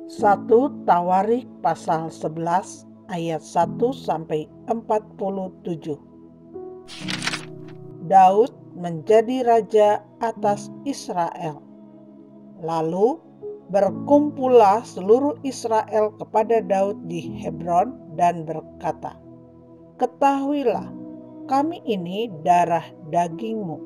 1 Tawarik pasal 11 ayat 1-47. Daud menjadi raja atas Israel. Lalu berkumpullah seluruh Israel kepada Daud di Hebron dan berkata, "Ketahuilah, kami ini darah dagingmu.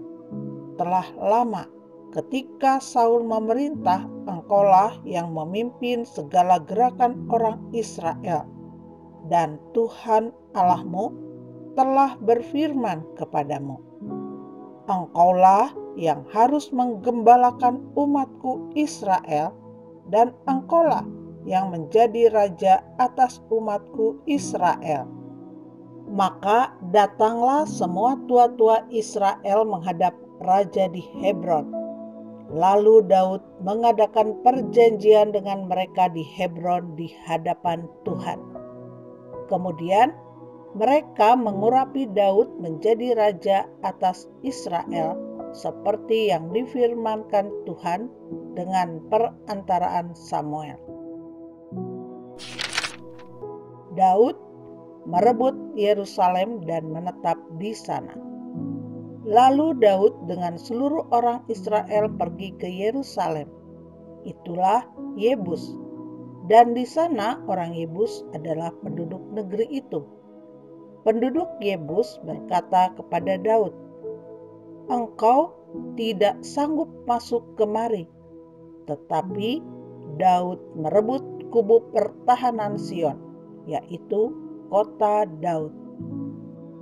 Telah lama ketika Saul memerintah, engkaulah yang memimpin segala gerakan orang Israel. Dan Tuhan Allahmu telah berfirman kepadamu, engkaulah yang harus menggembalakan umatku Israel, dan engkaulah yang menjadi raja atas umatku Israel." Maka datanglah semua tua-tua Israel menghadap raja di Hebron. Lalu Daud mengadakan perjanjian dengan mereka di Hebron di hadapan Tuhan. Kemudian mereka mengurapi Daud menjadi raja atas Israel seperti yang difirmankan Tuhan dengan perantaraan Samuel. Daud merebut Yerusalem dan menetap di sana. Lalu Daud dengan seluruh orang Israel pergi ke Yerusalem. Itulah Yebus. Dan di sana orang Yebus adalah penduduk negeri itu. Penduduk Yebus berkata kepada Daud, "Engkau tidak sanggup masuk kemari." Tetapi Daud merebut kubu pertahanan Sion, yaitu kota Daud.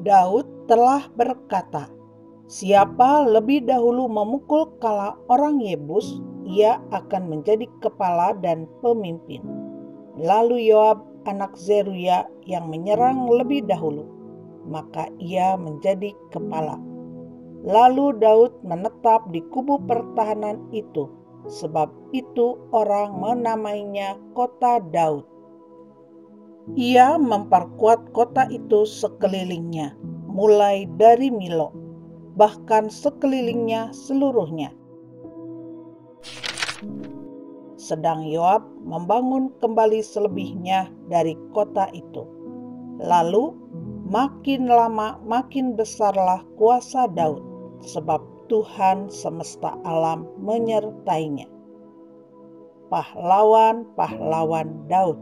Daud telah berkata, "Siapa lebih dahulu memukul kepala orang Yebus, ia akan menjadi kepala dan pemimpin." Lalu Yoab anak Zeruya yang menyerang lebih dahulu, maka ia menjadi kepala. Lalu Daud menetap di kubu pertahanan itu, sebab itu orang menamainya kota Daud. Ia memperkuat kota itu sekelilingnya, mulai dari Milo, bahkan sekelilingnya seluruhnya. Sedang Yoab membangun kembali selebihnya dari kota itu. Lalu makin lama makin besarlah kuasa Daud, sebab Tuhan semesta alam menyertainya. Pahlawan-pahlawan Daud.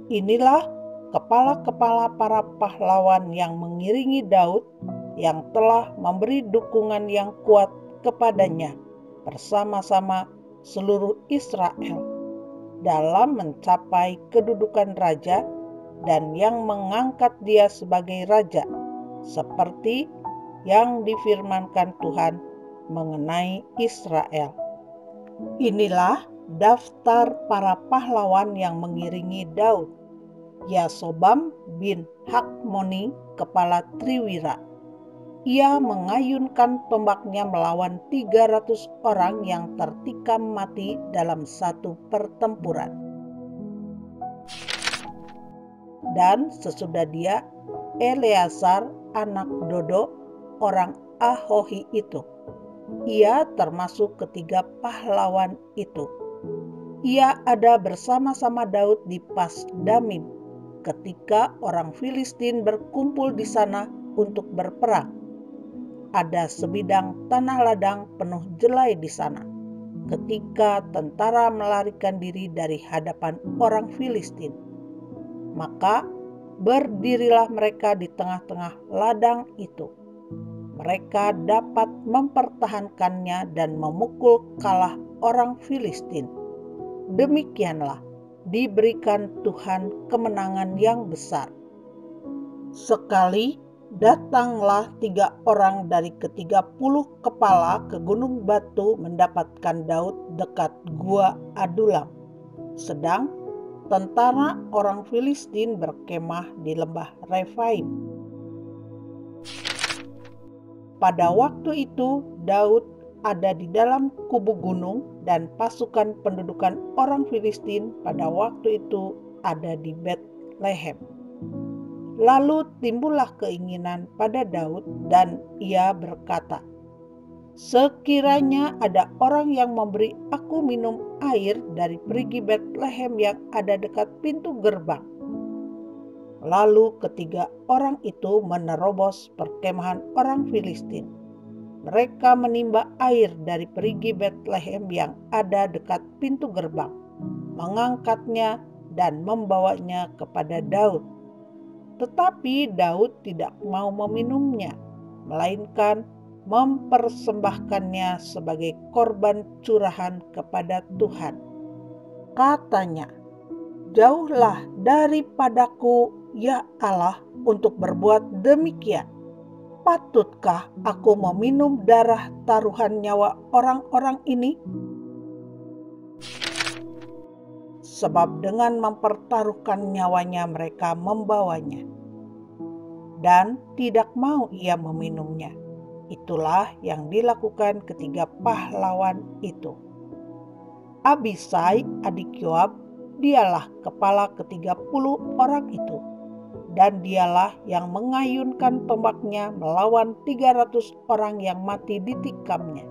Inilah kepala-kepala para pahlawan yang mengiringi Daud, yang telah memberi dukungan yang kuat kepadanya bersama-sama seluruh Israel dalam mencapai kedudukan raja, dan yang mengangkat dia sebagai raja, seperti yang difirmankan Tuhan mengenai Israel. Inilah daftar para pahlawan yang mengiringi Daud. Yasobam bin Hakmoni, kepala Triwira. Ia mengayunkan tombaknya melawan 300 orang yang tertikam mati dalam satu pertempuran. Dan sesudah dia, Eleazar anak Dodo, orang Ahohi itu. Ia termasuk ketiga pahlawan itu. Ia ada bersama-sama Daud di Pas-Damim ketika orang Filistin berkumpul di sana untuk berperang. Ada sebidang tanah ladang penuh jelai di sana, ketika tentara melarikan diri dari hadapan orang Filistin. Maka berdirilah mereka di tengah-tengah ladang itu. Mereka dapat mempertahankannya dan memukul kalah orang Filistin. Demikianlah diberikan Tuhan kemenangan yang besar. Sekali datanglah 3 orang dari ke-30 kepala ke Gunung Batu mendapatkan Daud dekat Gua Adulam, sedang tentara orang Filistin berkemah di lembah Refaim. Pada waktu itu Daud ada di dalam kubu gunung, dan pasukan pendudukan orang Filistin pada waktu itu ada di Betlehem. Lalu timbullah keinginan pada Daud, dan ia berkata, Sekiranya ada orang yang memberi aku minum air dari perigi Betlehem yang ada dekat pintu gerbang. Lalu ketiga orang itu menerobos perkemahan orang Filistin. Mereka menimba air dari perigi Betlehem yang ada dekat pintu gerbang, mengangkatnya dan membawanya kepada Daud. Tetapi Daud tidak mau meminumnya, melainkan mempersembahkannya sebagai korban curahan kepada Tuhan. Katanya, "Jauhlah daripadaku, ya Allah, untuk berbuat demikian. Patutkah aku meminum darah taruhan nyawa orang-orang ini? Sebab dengan mempertaruhkan nyawanya mereka membawanya, dan tidak mau ia meminumnya." Itulah yang dilakukan ketiga pahlawan itu. Abisai adik Yoab, dialah kepala ke-30 orang itu, dan dialah yang mengayunkan tombaknya melawan 300 orang yang mati ditikamnya.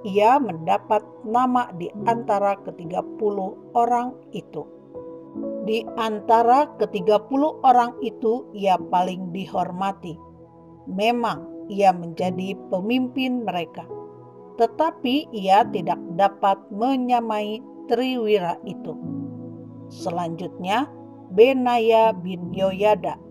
Ia mendapat nama di antara ke-30 orang itu. Di antara ke-30 orang itu ia paling dihormati. Memang ia menjadi pemimpin mereka, tetapi ia tidak dapat menyamai triwira itu. Selanjutnya, Benaya bin Yoyada,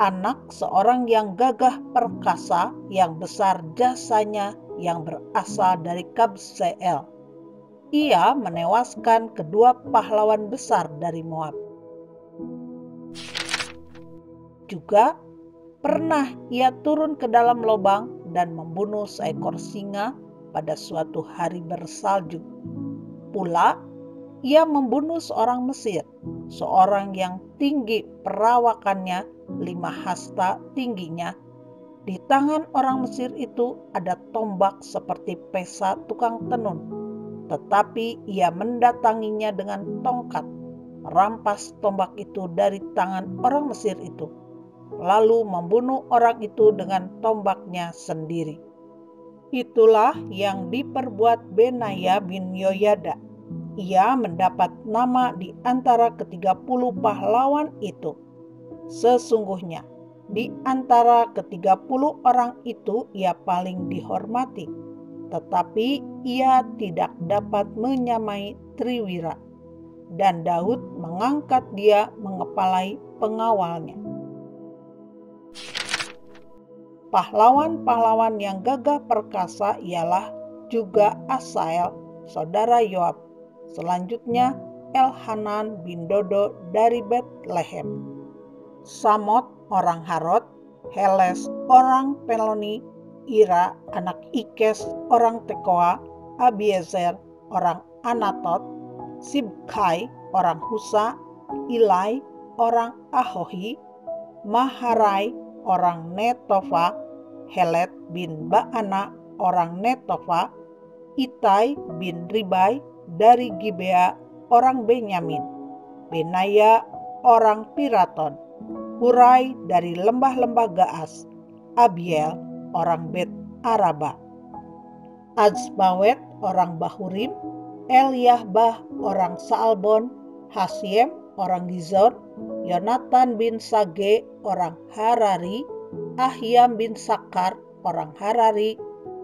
anak seorang yang gagah perkasa yang besar jasanya yang berasal dari Kabseel. Ia menewaskan kedua pahlawan besar dari Moab. Juga pernah ia turun ke dalam lubang dan membunuh seekor singa pada suatu hari bersalju. Pula ia membunuh seorang Mesir, seorang yang tinggi perawakannya 5 hasta tingginya. Di tangan orang Mesir itu ada tombak seperti pesa tukang tenun, tetapi ia mendatanginya dengan tongkat, merampas tombak itu dari tangan orang Mesir itu, lalu membunuh orang itu dengan tombaknya sendiri. Itulah yang diperbuat Benaya bin Yoyada. Ia mendapat nama di antara ke-30 pahlawan itu. Sesungguhnya, di antara ke-30 orang itu ia paling dihormati, tetapi ia tidak dapat menyamai triwira, dan Daud mengangkat dia mengepalai pengawalnya. Pahlawan-pahlawan yang gagah perkasa ialah juga Asael, saudara Yoab. Selanjutnya Elhanan bin Dodo dari Betlehem, Samot orang Harod, Heles orang Peloni, Ira anak Ikes orang Tekoa, Abiezer orang Anatot, Sibkai orang Husa, Ilai orang Ahohi, Maharai orang Netofa, Helet bin Baana orang Netofa, Itai bin Ribai dari Gibea orang Benyamin, Benaya orang Piraton, Hurai dari lembah-lembah Gaas, Abiel orang Bet Araba, Azbawet orang Bahurim, Eliahbah orang Saalbon, Hasiem orang Gizon, Yonatan bin Sage orang Harari, Ahiam bin Sakar orang Harari,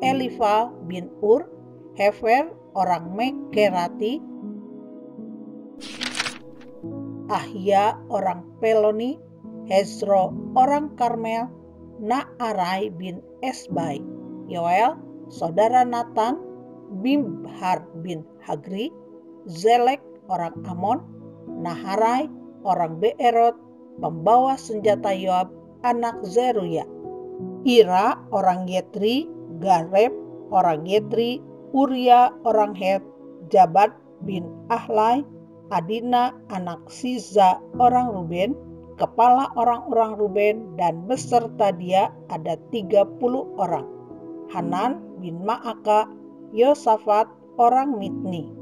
Elifa bin Ur, Hefer orang Mekerati, Ahia orang Peloni, Hezro orang Karmel, Naarai bin Esbai, Yoel saudara Natan, Bimhar bin Hagri, Zelek orang Amon, Naharai orang Beerot, pembawa senjata Yoab anak Zeruya, Ira orang Yetri, Gareb orang Yetri, Uria orang Het, Jabat bin Ahlai, Adina anak Siza orang Ruben, kepala orang-orang Ruben, dan beserta dia ada 30 orang. Hanan bin Ma'aka, Yosafat orang Mitni,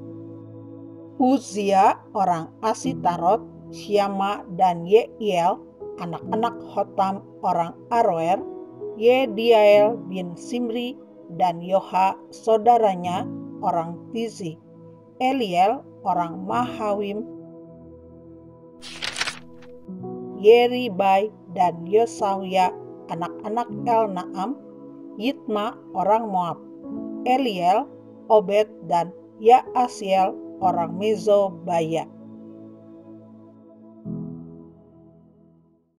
Uzia orang Asitarot, Syama dan Yeiel, anak-anak Hotam orang Aroer, Yediael bin Simri, dan Yoha saudaranya orang Tizi, Eliel orang Mahawim, Yeribai dan Yosawia anak-anak Elnaam, Yitma orang Moab, Eliel, Obed dan Yaasiel orang Mezobaya.